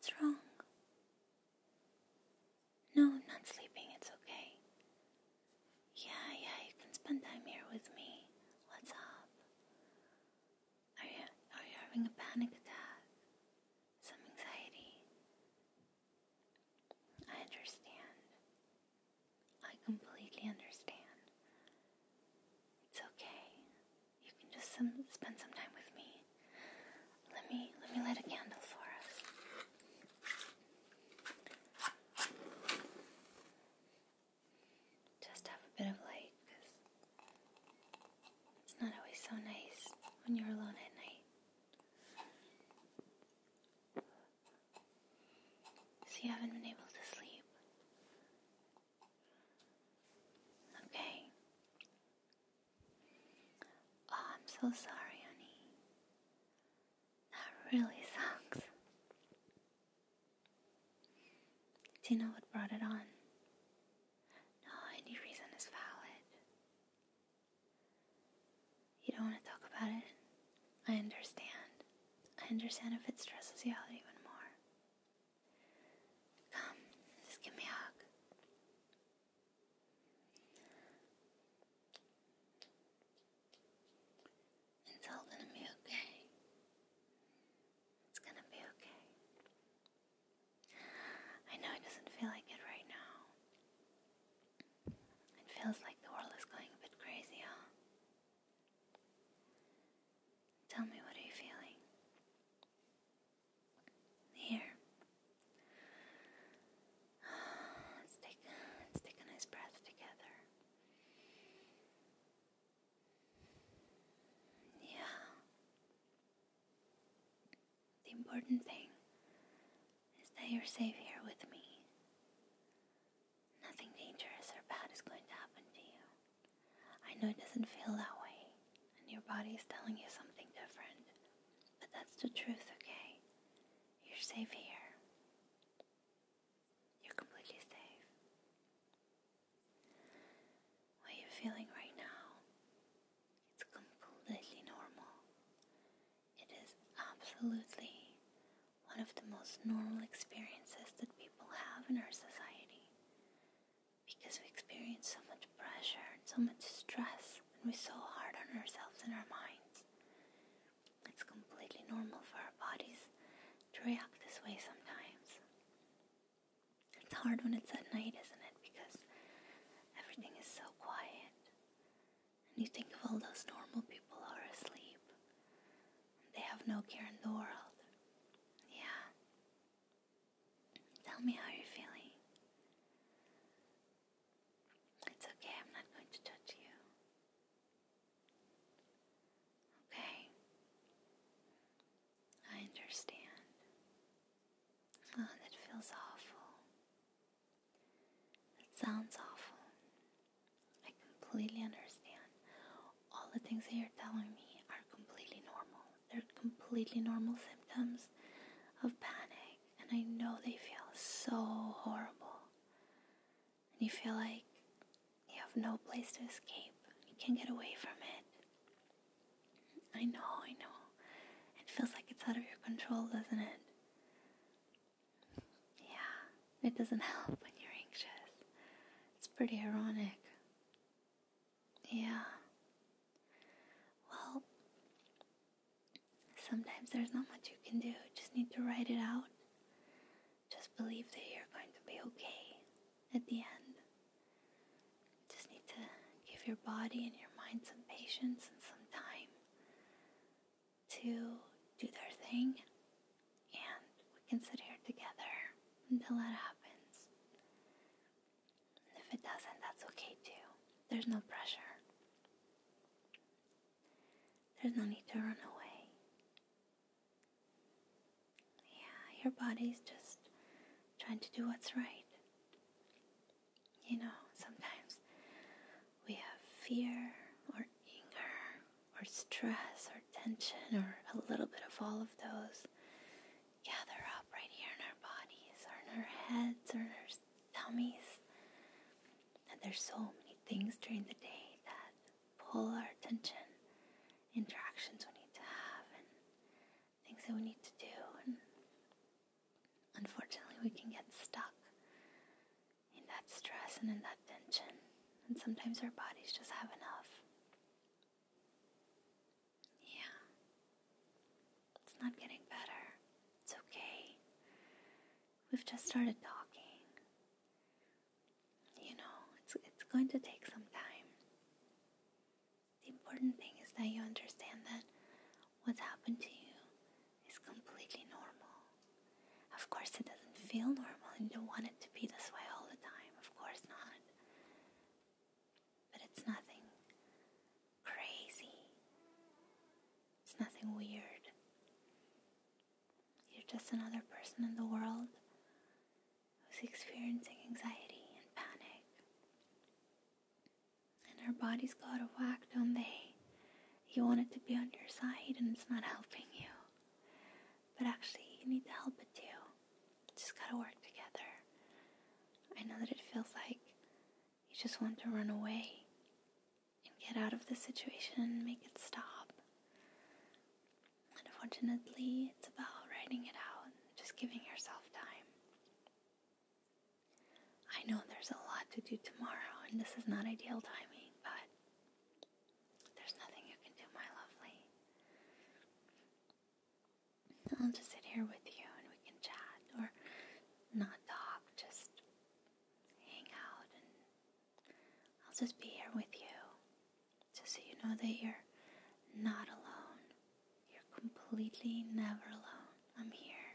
What's wrong? No, I'm not sleeping. It's okay. Yeah, you can spend time here with me. What's up? Are you having a panic attack? Some anxiety? I understand. I completely understand. It's okay. You can just spend some time with me. Let me light a candle for us. Just have a bit of light, because it's not always so nice when you're alone at night. So you haven't been able to sleep. Okay. Oh, I'm so sorry, honey. That really sucks. Do you know what brought it on? No, any reason is valid. You don't want to talk about it? I understand. I understand if it stresses you out even more. Come, just give me a hug. It's all gonna be okay. It's gonna be okay. I know it doesn't feel like it right now. It feels like the world is going a bit crazy, huh? Tell me, what are you feeling? Here. Let's take a nice breath together. Yeah. The important thing is that you're safe here with me. Nothing dangerous or bad is going to happen to you. I know it doesn't feel that way, and your body is telling you something different, but that's the truth, okay? You're safe here. You're completely safe. What you're feeling right now, it's completely normal. It is absolutely one of the most normal experiences that people have in our society, because we experience so much pressure and so much stress, and we're so hard on ourselves and our minds. It's completely normal for our bodies to react this way sometimes. It's hard when it's at night, isn't it? Because everything is so quiet, and you think of all those normal people who are asleep. They have no care in the world. Yeah. Tell me how you're feeling. It's okay, I'm not going to judge you. Okay. I understand. Oh, that feels awful. That sounds awful. I completely understand. All the things that you're telling me are completely normal. They're completely normal symptoms of panic, and I know they feel so horrible. And you feel like you have no place to escape. You can't get away from it. I know. It feels like it's out of your control, doesn't it? Yeah, it doesn't help when you're anxious. It's pretty ironic. Yeah. Well, sometimes there's not much you can do. You just need to write it out. Just believe that you're going to be okay at the end. Just need to give your body and your mind some patience and some time to do their thing, and we can sit here together until that happens. And if it doesn't, that's okay too. There's no pressure. There's no need to run away. Yeah, your body's just trying to do what's right. You know, sometimes we have fear or anger or stress or tension or a little bit of all of those gather up right here in our bodies or in our heads or in our tummies. And there's so many things during the day that pull our attention, interactions we need to have, and things that we need to do. And person in that tension, and sometimes our bodies just have enough. Yeah. It's not getting better. It's okay. We've just started talking. It's going to take some time. The important thing is that you understand that what's happened to you is completely normal. Of course, it doesn't feel normal and you don't want it to be this way all the time. Of course not. But it's nothing crazy. It's nothing weird. You're just another person in the world who's experiencing anxiety and panic. And our bodies go out of whack, don't they? You want it to be on your side and it's not helping you. But actually, you need to help it too. Just gotta work together. I know that it feels like you just want to run away and get out of the situation and make it stop. Unfortunately, it's about writing it out, just giving yourself time. I know there's a lot to do tomorrow, and this is not ideal timing, but there's nothing you can do, my lovely. I'll just sit here with you and we can chat, or not talk, just hang out, and I'll just be here with you, just so you know that you're not alone. You're completely never alone. I'm here,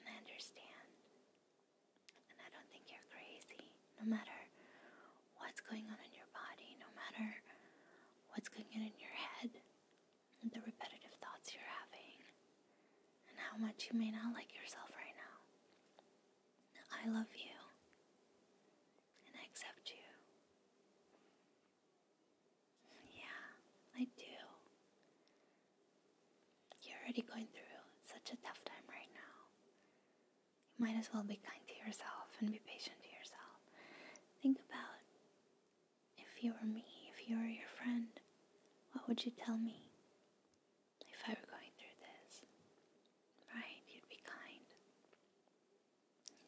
and I understand, and I don't think you're crazy, no matter what's going on in your body, no matter what's going on in your head, and the repetitive thoughts you're having, and how much you may not like yourself right now. I love you, and I accept you. Yeah, I do. You're already going through such a tough time right now. You might as well be kind to yourself and be patient to yourself. Think about if you were me, if you were your friend, what would you tell me if I were going through this? Right? You'd be kind.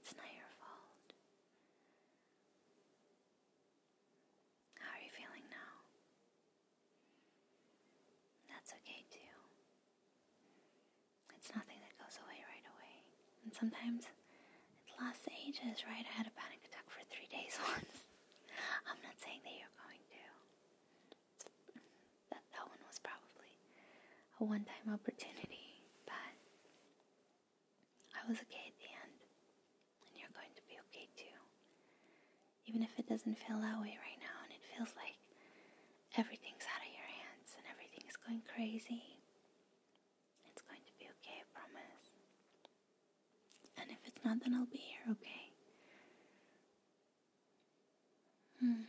It's not your fault. How are you feeling now? That's okay too. It's nothing that goes away right away. And sometimes it lasts ages, right? I had a panic attack for 3 days once. I'm not saying that you're going to. That one was probably a one-time opportunity, but I was okay at the end, and you're going to be okay too. Even if it doesn't feel that way right now, and it feels like everything's out of your hands and everything is going crazy, it's going to be okay, I promise. And if it's not, then I'll be here, okay? I'm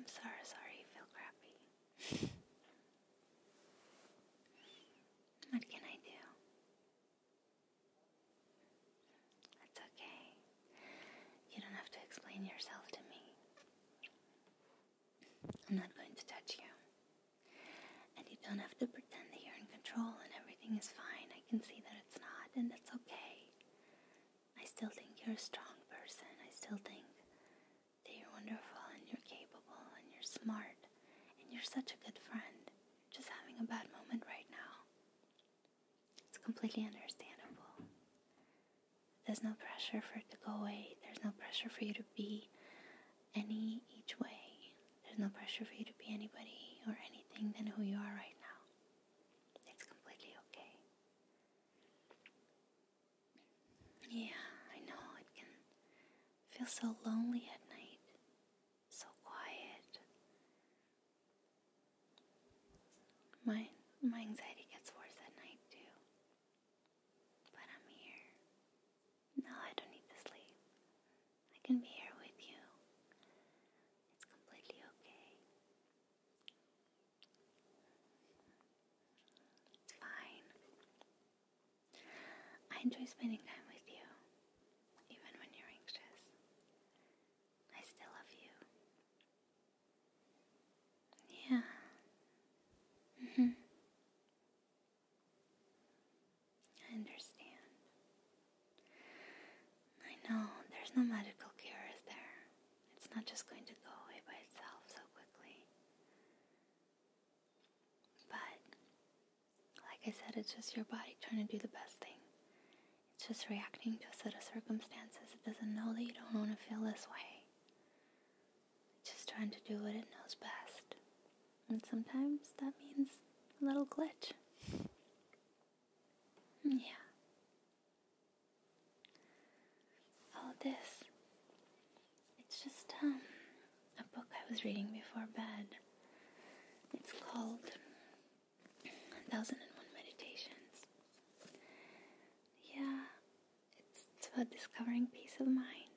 sorry you feel crappy. What can I do? It's okay. You don't have to explain yourself to me. I'm not going to touch you. And you don't have to pretend that you're in control and everything is fine. I can see that it's not, and that's okay. I still think you're a strong person. I still think that you're wonderful and you're capable and you're smart and you're such a good friend. You're just having a bad moment right now. It's completely understandable. There's no pressure for it to go away. There's no pressure for you to be each way. There's no pressure for you to be anybody or anything than who you are right now. It's completely okay. Yeah, I know it can feel so lonely at night. So quiet. My anxiety gets worse at night too. But I'm here. No, I don't need to sleep. I can be here with you. It's completely okay. It's fine. I enjoy spending time with you, even when you're anxious. I still love you. Yeah. I understand. I know there's no magic not just going to go away by itself so quickly. But, like I said, it's just your body trying to do the best thing. It's just reacting to a set of circumstances. It doesn't know that you don't want to feel this way. It's just trying to do what it knows best. And sometimes that means a little glitch. Yeah. All this. It's just a book I was reading before bed. It's called 1001 Meditations. Yeah, it's about discovering peace of mind.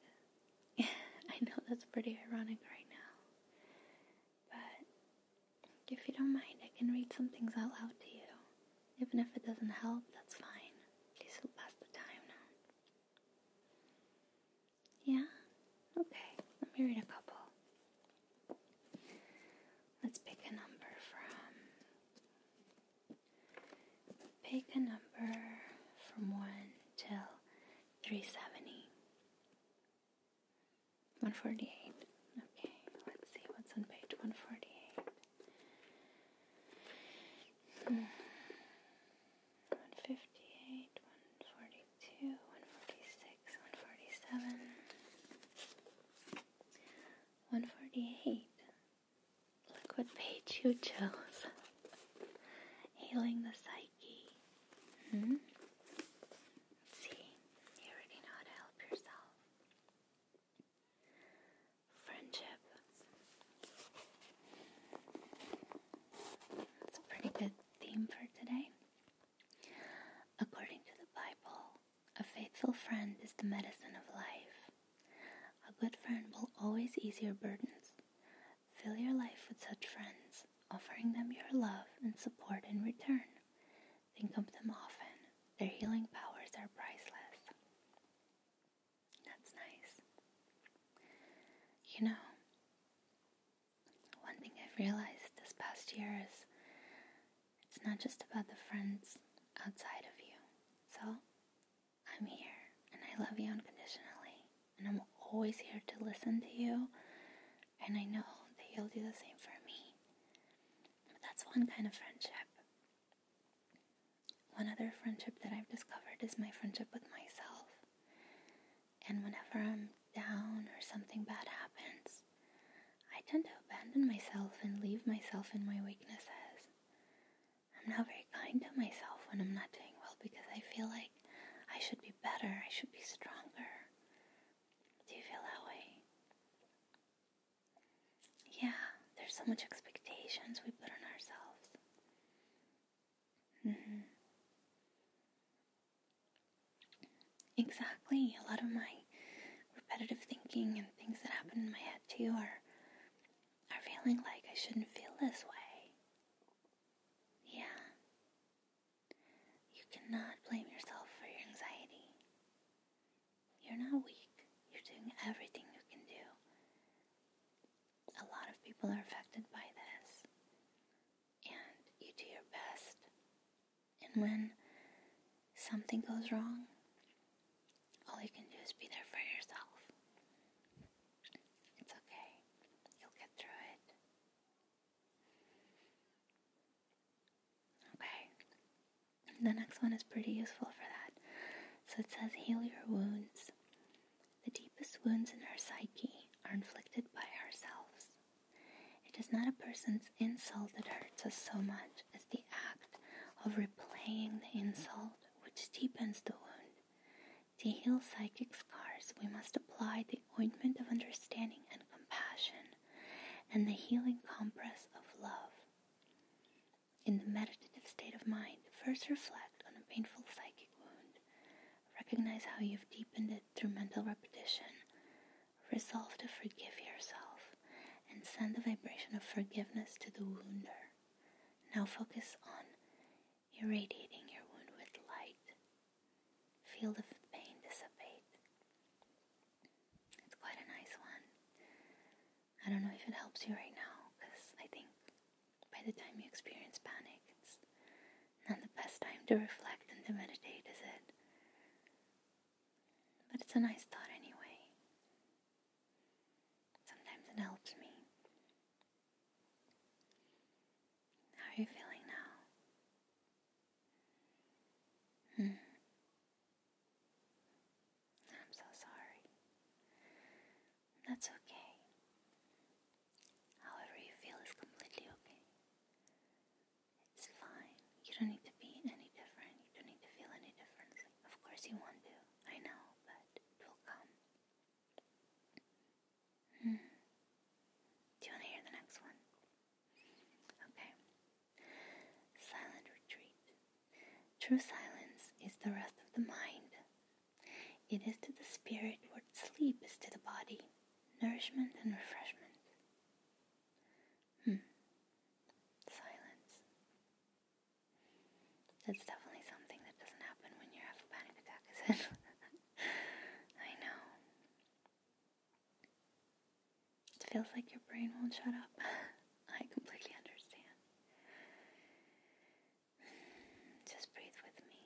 I know that's pretty ironic right now. But if you don't mind, I can read some things out loud to you. Even if it doesn't help, that's fine. At least we'll pass the time now. Yeah? Okay, let me read a couple. Let's pick a number from 1 till 370. 148. Okay, let's see what's on page 148. 158, 142, 146, 147, 148. Look what page you chose. Healing the psyche. Let's see. You already know how to help yourself. Friendship. That's a pretty good theme for today. According to the Bible, a faithful friend is the medicine of life. A good friend will always ease your burdens. Fill your life with such friends, offering them your love and support in return. Think of them often. Their healing powers are priceless. That's nice. You know, one thing I've realized this past year is it's not just about the friends outside of you. So, I'm here, and I love you unconditionally, and I'm always here to listen to you, and I know that you'll do the same for me. But that's one kind of friendship. One other friendship that I've discovered is my friendship with myself. And whenever I'm down or something bad happens, I tend to abandon myself and leave myself in my weaknesses. I'm not very kind to myself when I'm not doing well because I feel like I should be better, I should be stronger. Do you feel that way? Yeah, there's so much expectations we put on ourselves. Exactly. A lot of my repetitive thinking and things that happen in my head too are feeling like I shouldn't feel this way. Yeah. You cannot blame yourself for your anxiety. You're not weak. You're doing everything you can do. A lot of people are affected by this. And you do your best. And when something goes wrong, all you can do is be there for yourself. It's okay. You'll get through it. Okay. The next one is pretty useful for that. So it says, heal your wounds. The deepest wounds in our psyche are inflicted by ourselves. It is not a person's insult that hurts us so much as the act of replaying the insult, which deepens the wound. To heal psychic scars, we must apply the ointment of understanding and compassion and the healing compress of love. In the meditative state of mind, first reflect on a painful psychic wound. Recognize how you've deepened it through mental repetition. Resolve to forgive yourself and send the vibration of forgiveness to the wounder. Now focus on irradiating your wound with light. Feel the pain dissipate. It's quite a nice one. I don't know if it helps you right now, because I think by the time you experience panic, it's not the best time to reflect and to meditate, is it? But it's a nice thought anyway. are you feeling now? I'm so sorry. That's okay. However you feel is completely okay. It's fine. You don't need to be any different. You don't need to feel any differently. Of course you want to. I know, but it will come. Do you want to hear the next one? Okay. Silent retreat. True silence is the rest of the mind. It is to the spirit what sleep is to the body, nourishment and refreshment. Silence. That's definitely something that doesn't happen when you have a panic attack, is it? I know. It feels like your brain won't shut up. I completely understand. Just breathe with me.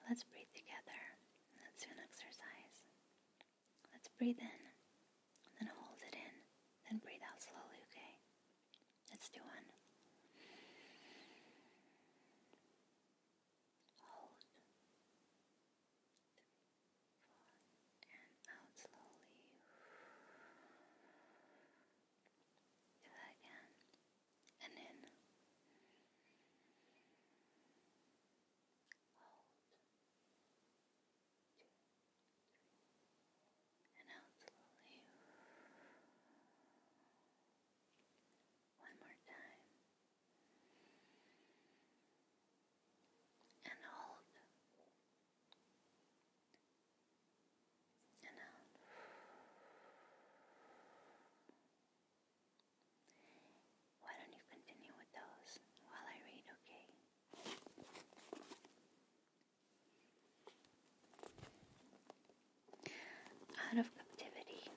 Let's breathe together. Let's do an exercise. Let's breathe in, then hold it in, then breathe out slowly, okay? Let's do one. Hold. And out slowly. Do that again. And in. Hold. 2, 3. And out slowly. One more time. And hold. And out. Why don't you continue with those while I read, okay? Out of captivity.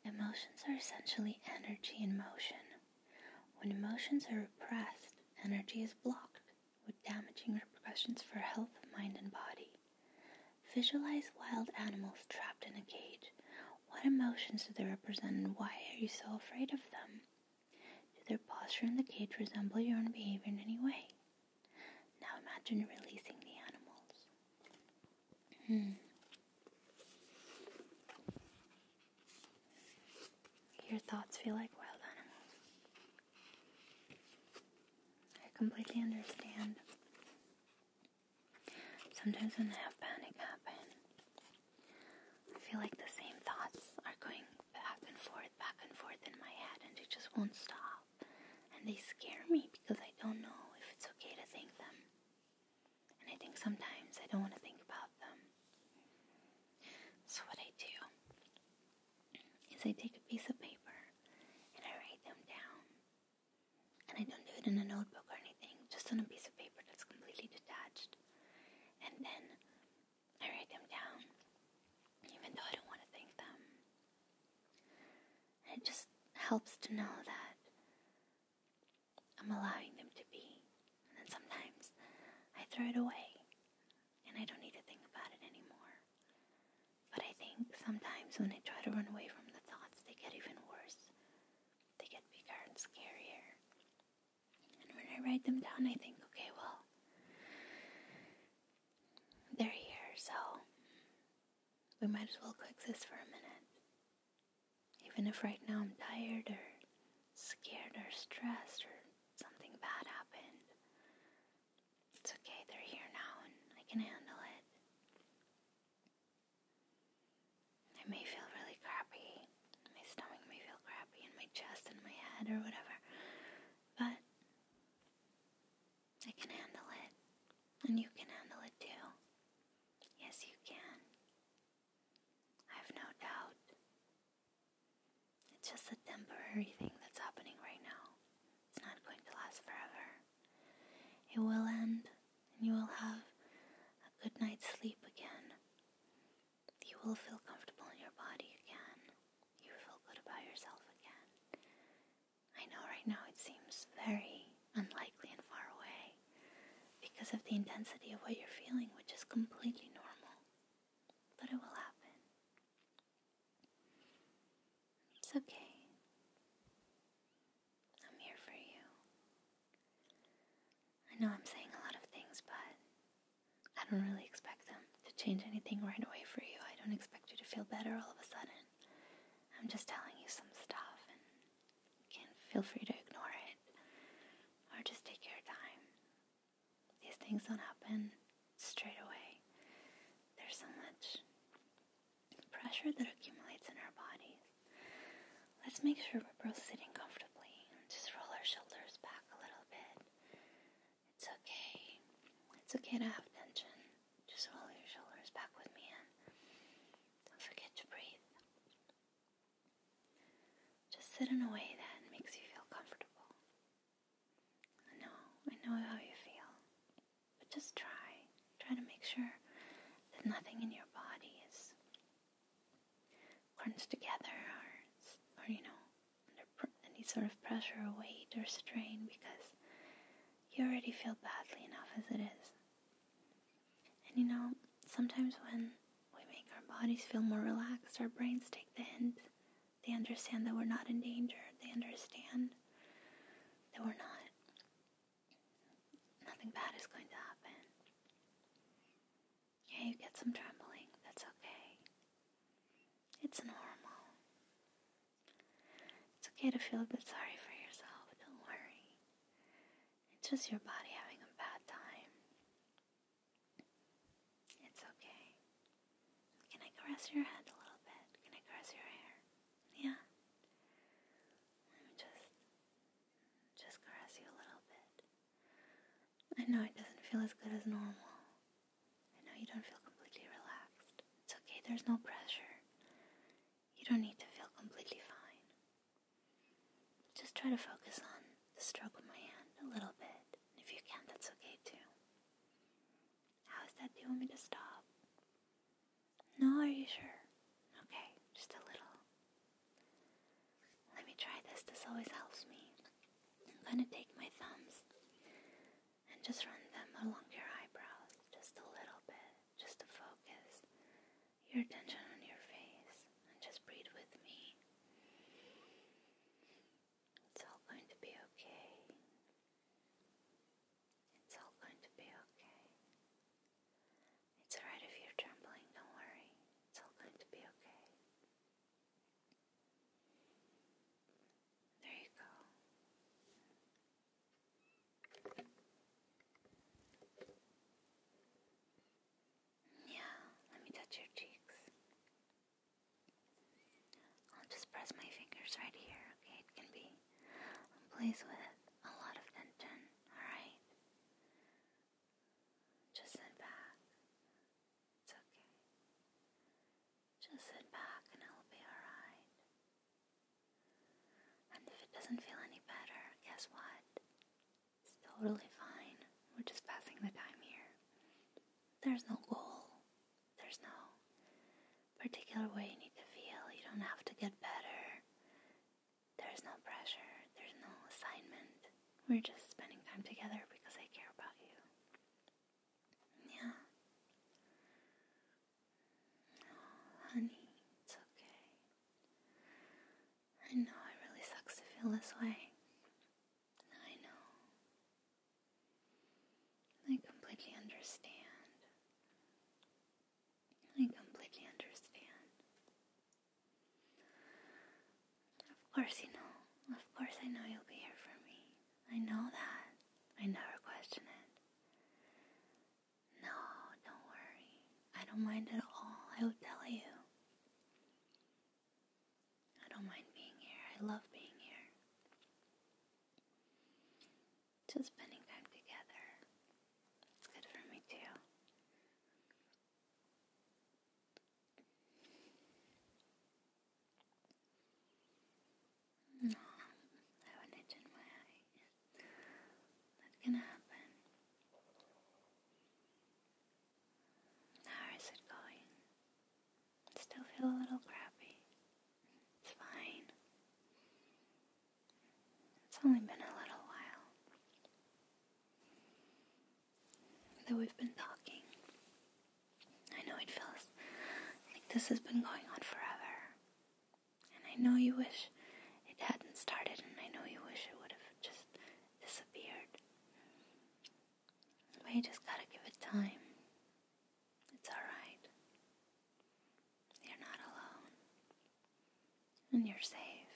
Emotions are essentially energy in motion. When emotions are repressed, energy is blocked, with damaging repercussions for health of mind and body. Visualize wild animals trapped in a cage. What emotions do they represent and why are you so afraid of them? Do their posture in the cage resemble your own behavior in any way? Now imagine releasing the animals. Your thoughts feel like wild animals. I completely understand. Sometimes when I have panic happen, I feel like the same thoughts are going back and forth in my head, and they just won't stop. And they scare me because I don't know if it's okay to think them. And I think sometimes I don't want to think about them. So what I do is I take a piece of paper and I write them down. And I don't do it in a notebook or anything, just on a piece of paper that's completely detached. And then I write them down, even though I don't want to think them. And it just helps to know that I'm allowing them to be. And then sometimes I throw it away, and I don't need to think about it anymore. But I think sometimes when I try to run away from the thoughts, they get even worse. They get bigger and scarier. And when I write them down, I think, okay, well, they're here, so we might as well coexist for a minute. Even if right now I'm tired or scared or stressed or something bad happened, it's okay, they're here now and I can handle it. I may feel really crappy, my stomach may feel crappy in my chest and my head or whatever, but I can handle it, and you can handle it too. Yes, you can. I have no doubt. It's just a temporary thing that's happening right now. It's not going to last forever. It will end, and you will have a good night's sleep again. You will feel comfortable in your body again. You feel good about yourself again. I know right now it seems very unlikely and far away because of the intensity of what you're feeling, which is completely normal. But it will happen. It's okay. I'm here for you. know I'm saying a lot of things, but I don't really expect them to change anything right away for you. I don't expect you to feel better all of a sudden. I'm just telling you some stuff, and you can feel free to ignore it, or just take your time. These things don't happen straight away. There's so much pressure that accumulates in our bodies. Let's make sure we're both sitting comfortably. Just roll our shoulders back a little bit. It's okay. It's okay to have tension. Just roll your shoulders back with me, and don't forget to breathe. Just sit in a way that makes you feel comfortable. I know how you feel. But just try to make sure that nothing in your body is crunched together or under any sort of pressure or weight or strain, because you already feel badly enough as it is. And sometimes when we make our bodies feel more relaxed, our brains take the hint. They understand that we're not in danger. They understand that nothing bad is going to happen. Yeah, you get some trembling. That's okay. It's normal. It's okay to feel a bit sorry for yourself. Don't worry. It's just your body having a bad time. It's okay. Can I caress your head a little bit? Can I caress your hair? Yeah. Let me just caress you a little bit. I know it doesn't feel as good as normal. I know you don't feel completely relaxed. It's okay, there's no pressure. You don't need to feel completely fine. Just try to focus on the stroke of my hand a little bit. And if you can, that's okay too. How is that? Do you want me to stop? No, are you sure? Okay, just a little. Let me try this. This always helps me. I'm going to take my thumbs and just run them along your eyebrows. Just a little bit. Just to focus your attention on your face. And just breathe with me. It's all going to be okay. It's all going to be okay. It's alright if you're trembling, don't worry. It's all going to be okay. There you go. Yeah, let me touch your cheeks. I'll just press my fingers right here, okay? It can be a place with a lot of tension, alright? Just sit back. It's okay. Just sit back and it'll be alright. And if it doesn't feel any better, guess what? It's totally fine. We're just passing the time here. There's no goal. There's no particular way you need to feel. You don't have to get better. There's no pressure. There's no assignment. We're just spending time together because I care about you. Yeah. Oh, honey, it's okay. I know it really sucks to feel this way. I know. I completely understand. I completely understand. Of course you know. Of course I know you'll be here for me. I know that. I never question it. No, don't worry. I don't mind at all. I will tell you. I don't mind being here. I love being here. Just spending time together. It's good for me too. No, I have an itch in my eye. That's gonna happen. How is it going? Still feel a little crappy. It's fine. It's only been a little while that we've been talking. I know it feels like this has been going on forever. And I know you wish it hadn't started, and I know you wish it would have just disappeared. you just gotta give it time. It's alright. You're not alone. And you're safe.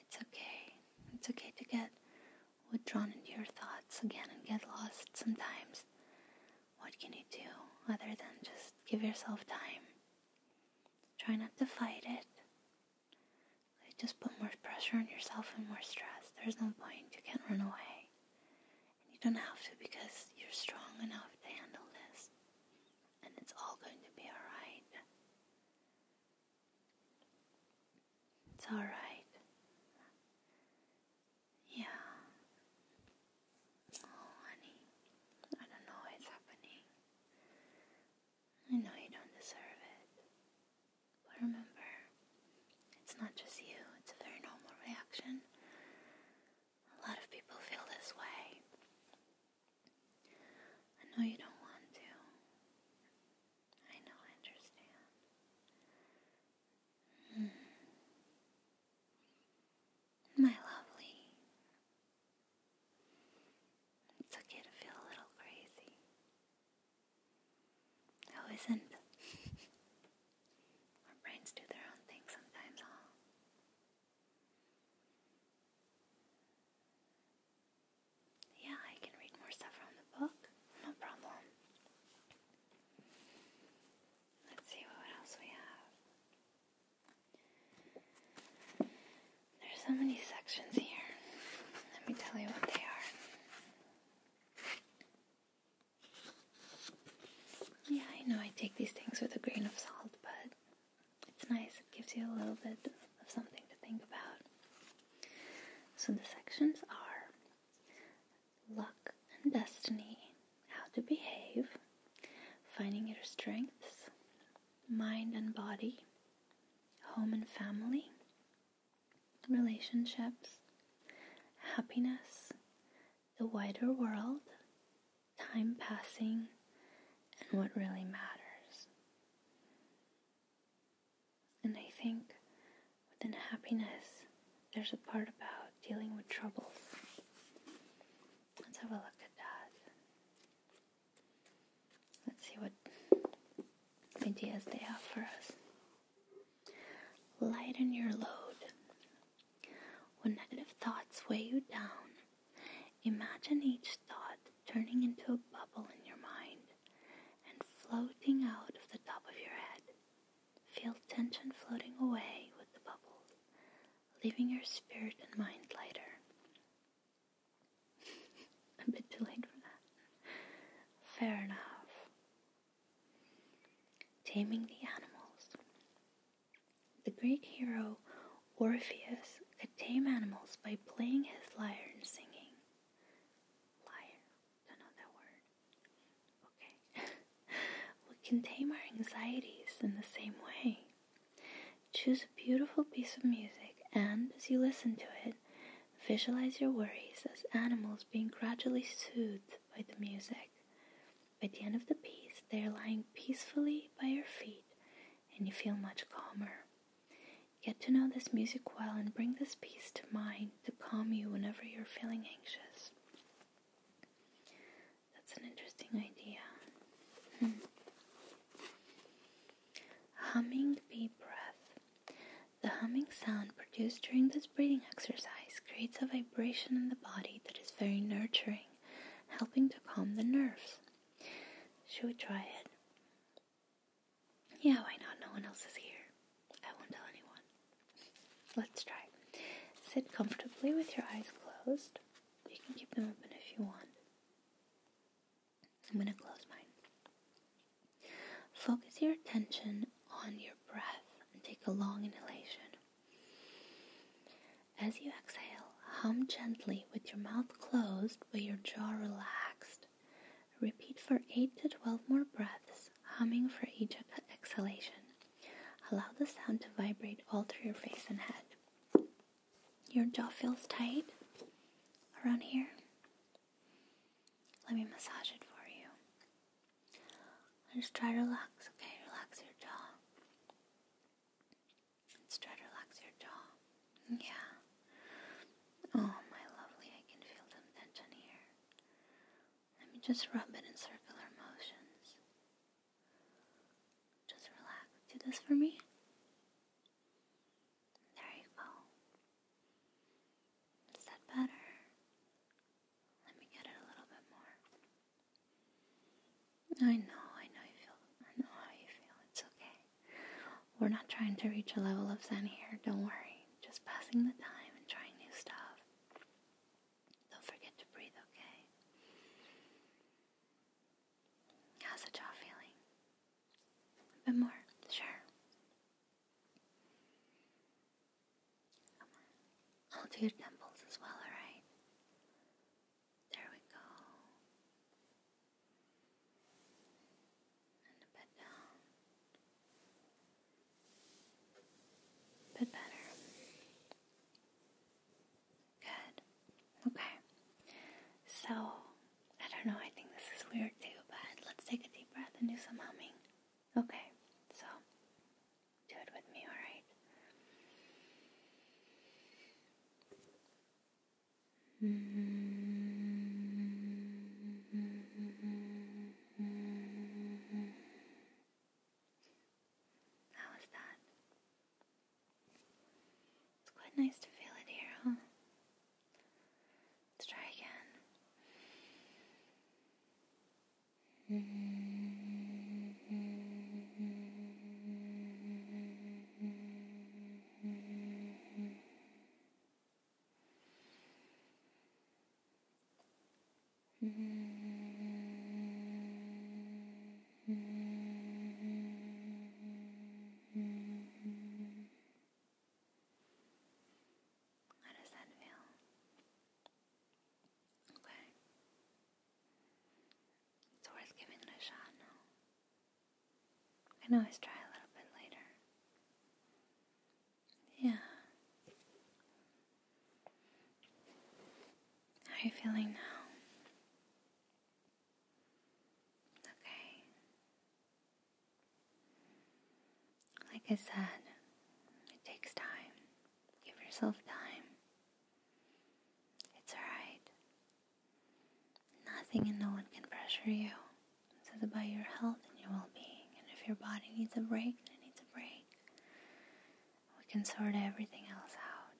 It's okay. It's okay to get withdrawn into your thoughts again and get lost sometimes. What can you do other than just give yourself time? Try not to fight it. Just put more pressure on yourself and more stress. There's no point. You can't run away. And you don't have to, because you're strong enough to handle this. And it's all going to be alright. It's alright. Yeah. Oh, honey. I don't know why it's happening. I know you don't deserve it. But remember, it's not just you. It's a very normal reaction. A lot of people feel this way. I know you don't want to. I know, I understand. My lovely. It's okay to feel a little crazy. Who isn't? Our brains do their own thing sometimes, huh? Yeah, I can read more stuff from the book. No problem. Let's see what else we have. There's so many sections here. Let me tell you what they are. Yeah, I know I take these things with a grain of salt, but it's nice. It gives you a little bit of something to think about. So the sections are luck and destiny, how to behave, finding your strengths, mind and body, home and family, relationships, happiness, the wider world, time passing, and what really matters. And I think within happiness, there's a part about dealing with troubles. Let's have a look at that. Let's see what ideas they have for us. Lighten your load. When negative thoughts weigh you down, imagine each thought turning into a bubble in your mind and floating out of the top of your head. Feel tension floating away with the bubbles, leaving your spirit and mind lighter. A bit too late for that. Fair enough. Taming the animals. The Greek hero Orpheus could tame animals by playing his lyre and singing. Lyre, don't know that word. Okay. We can tame our anxieties in the same way. Choose a beautiful piece of music and, as you listen to it, visualize your worries as animals being gradually soothed by the music. By the end of the piece, they are lying peacefully by your feet, and you feel much calmer. Get to know this music well and bring this piece to mind to calm you whenever you're feeling anxious. That's an interesting idea. Humming deep breath. The humming sound produced during this breathing exercise creates a vibration in the body that is very nurturing, helping to calm the nerves. Should we try it? Yeah, why not? No one else is here. I won't tell anyone. Let's try. Sit comfortably with your eyes closed. You can keep them open if you want. I'm going to close mine. Focus your attention on your breath and take a long inhalation. As you exhale, hum gently with your mouth closed but your jaw relaxed. Repeat for 8 to 12 more breaths, humming for each exhalation. Allow the sound to vibrate all through your face and head. Your jaw feels tight around here. Let me massage it for you. Just try to relax, okay? Relax your jaw. Let's try to relax your jaw. Yeah. Oh, my lovely, I can feel the tension Just rub it in circular motions. Just relax. Do this for me. There you go. Is that better? Let me get it a little bit more. I know how you feel. It's okay. We're not trying to reach a level of Zen here. Don't worry. Just passing the time and trying new stuff. Don't forget to breathe, okay? How's the jaw feeling? A bit more? Sure. Come on. I'll do your temples as well, alright? There we go. And a bit down. A bit better. Good. Okay. So, I don't know, I think this is weird too, but let's take a deep breath and do some humming. Okay, so, do it with me, alright? How was that? It's quite nice to feel it here, huh? Let's try again. How does that feel? Okay. It's worth giving it a shot now. I can always try a little bit later. Yeah. How are you feeling now? Okay. Like I said, it takes time. Give yourself time. It's alright. Nothing and no one can pressure you. This is about your health and your well-being. And if your body needs a break, then it needs a break. We can sort everything else out.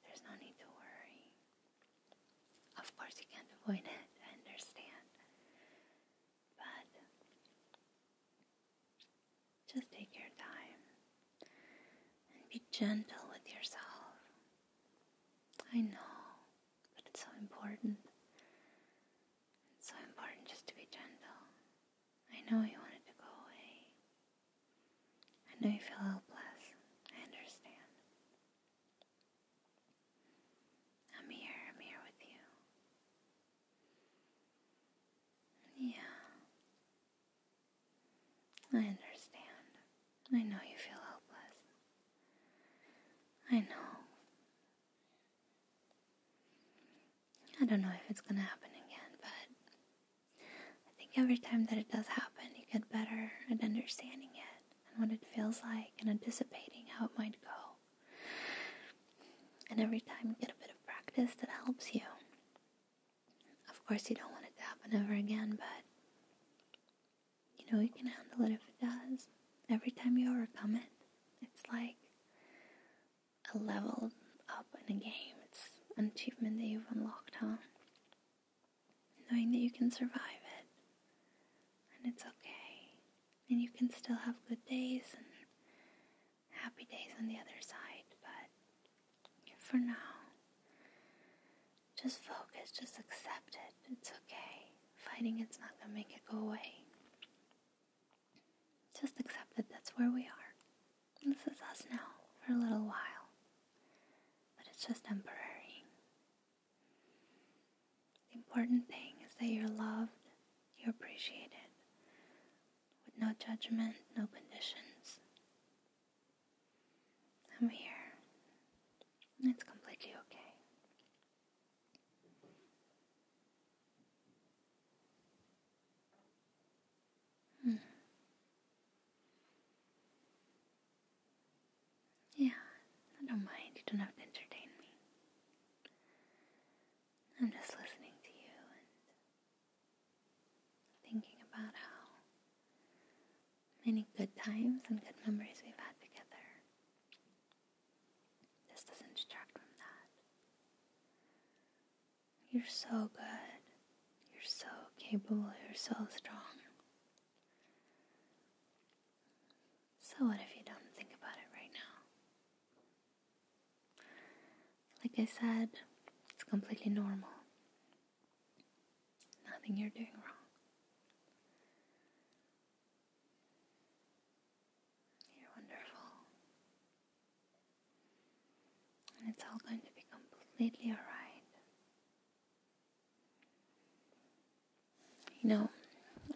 There's no need to worry. Of course, you can't avoid it. I understand. But just take your time and be gentle with yourself. I know, but it's so important. It's so important just to be gentle. I know you want it to go away. I know you feel helpless. I understand. I'm here with you. Yeah. I understand. I know you feel helpless. I know. I don't know if it's gonna happen again, but I think every time that it does happen, you get better at understanding it and what it feels like and anticipating how it might go. And every time you get a bit of practice, that helps you. Of course, you don't want it to happen ever again, but you know you can handle it if it does. Every time you overcome it, it's like a level up in a game. It's an achievement that you've unlocked, huh? Knowing that you can survive it, and it's okay, and you can still have good days and happy days on the other side, but for now, just focus, just accept it. It's okay. Fighting it's not gonna make it go away. Just accept that that's where we are. This is us now for a little while, but it's just temporary. The important thing is that you're loved, you're appreciated, with no judgment, no conditions. I'm here. It's completely okay. Yeah, I don't mind. You don't have to entertain me. I'm just listening to you, and many good times and good memories we've had together. This doesn't distract from that. You're so good. You're so capable. You're so strong. So what if you don't think about it right now? Like I said, it's completely normal. Nothing you're doing wrong. You're wonderful. And it's all going to be completely alright. You know,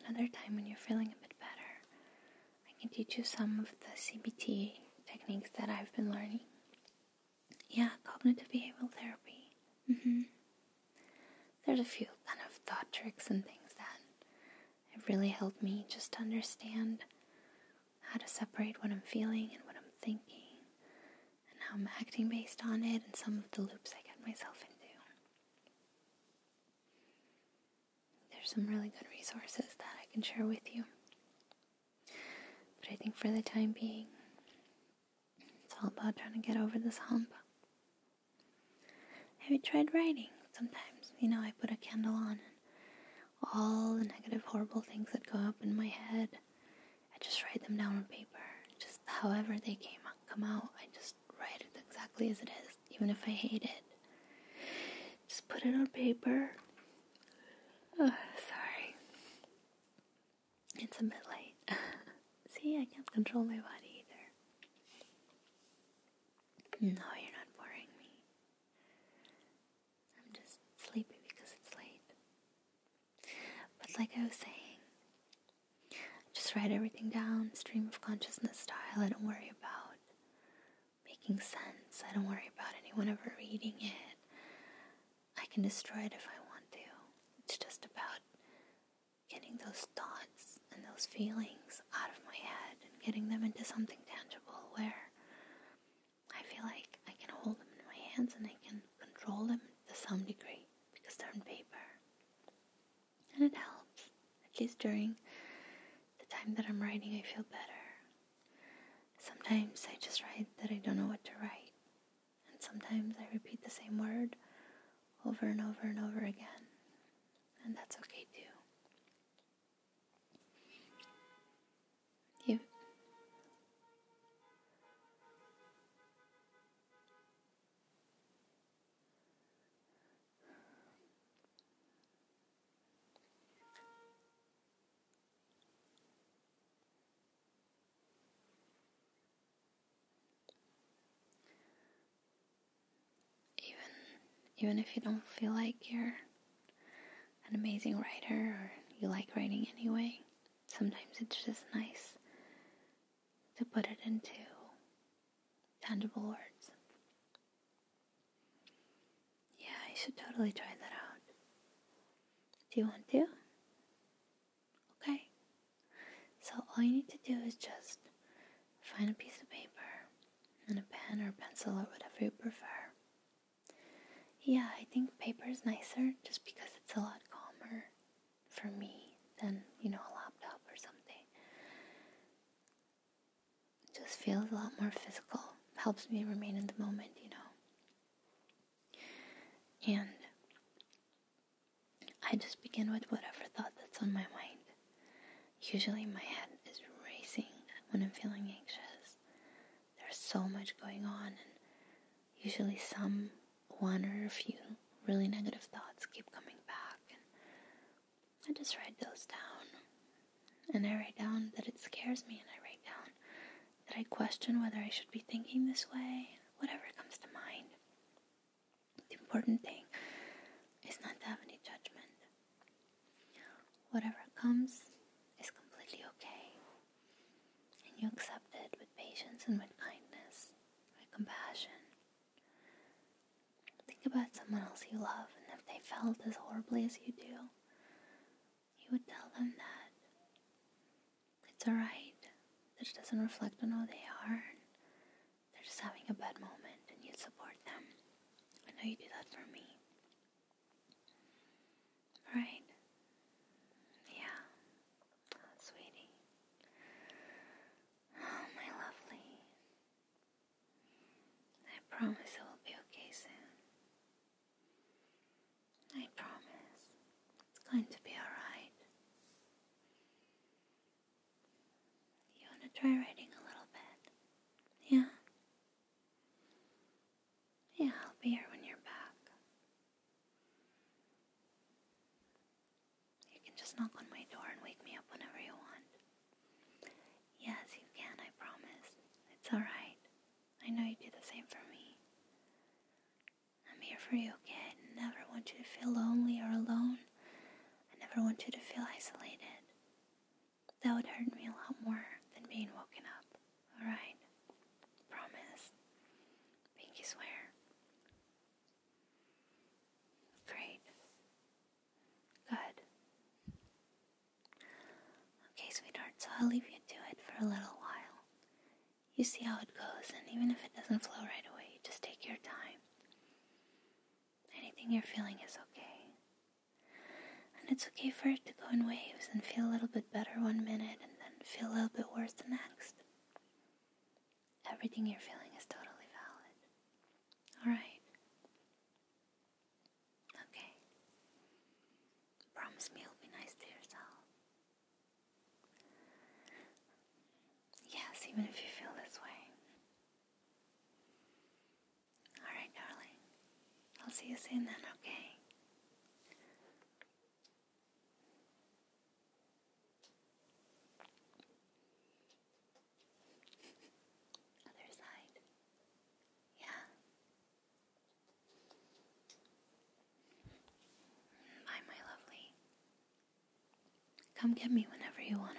another time when you're feeling a bit better, I can teach you some of the CBT techniques that I've been learning. Yeah, cognitive behavioral therapy. There's a few kind of thought tricks and things that have really helped me just to understand how to separate what I'm feeling and what I'm thinking, and how I'm acting based on it, and some of the loops I get myself into. There's some really good resources that I can share with you. But I think for the time being, it's all about trying to get over this hump. Have you tried writing? Sometimes, I put a candle on and all the negative, horrible things that go up in my head, I just write them down on paper. Just however they come out, I just write it exactly as it is, even if I hate it. Just put it on paper. Oh, sorry. It's a bit late. See, I can't control my body either. No, you're not boring me. I'm just sleepy because it's late. But like I was saying, just write everything down, stream of consciousness style. I don't worry about making sense. I don't worry about anyone ever reading it. I can destroy it if I want to. It's just about getting those thoughts and those feelings out of my head and getting them into something tangible where I feel like I can hold them in my hands and I can control them to some degree because they're on paper. And it helps. At least during the time that I'm writing, I feel better. Sometimes I just write that I don't know what to write. And sometimes I repeat the same word over and over and over again. And that's okay too. Even if you don't feel like you're an amazing writer or you like writing anyway, sometimes it's just nice to put it into tangible words. Yeah, you should totally try that out. Do you want to? Okay. So all you need to do is just find a piece of paper and a pen or pencil or whatever you prefer. Yeah, I think paper is nicer just because it's a lot calmer for me than, a laptop or something. It just feels a lot more physical. Helps me remain in the moment, And I just begin with whatever thought that's on my mind. Usually my head is racing when I'm feeling anxious. There's so much going on, and usually one or a few really negative thoughts keep coming back, and I just write those down. And I write down that it scares me, and I write down that I question whether I should be thinking this way, whatever comes to mind. The important thing is not to have any judgment. Whatever comes is completely okay, and you accept it with patience and with kindness, with compassion. Think about someone else you love, and if they felt as horribly as you do, you would tell them that it's alright, that it doesn't reflect on who they are, and they're just having a bad moment, and you'd support them. I know you do that for me. Right? Yeah. Oh, sweetie. try writing a little bit. Yeah? Yeah, I'll be here when you're back. You can just knock on my door and wake me up whenever you want. Yes, you can, I promise. It's alright. I know you do the same for me. I'm here for you, okay? I never want you to feel lonely or alone. I never want you to feel isolated. That would hurt me a lot more than being woken up. Alright? Promise. Pinky swear. Great. Good. Okay, sweetheart, so I'll leave you to it for a little while. You see how it goes, and even if it doesn't flow right away, just take your time. Anything you're feeling is okay. And it's okay for it to go in waves and feel a little bit better one minute and then feel a little bit worse the next. Everything you're feeling is totally valid. Alright? Okay. Promise me you'll be nice to yourself. Yes, even if you feel this way. Alright, darling. I'll see you soon then, okay? Other side. Yeah. Bye, my lovely. Come get me whenever you want,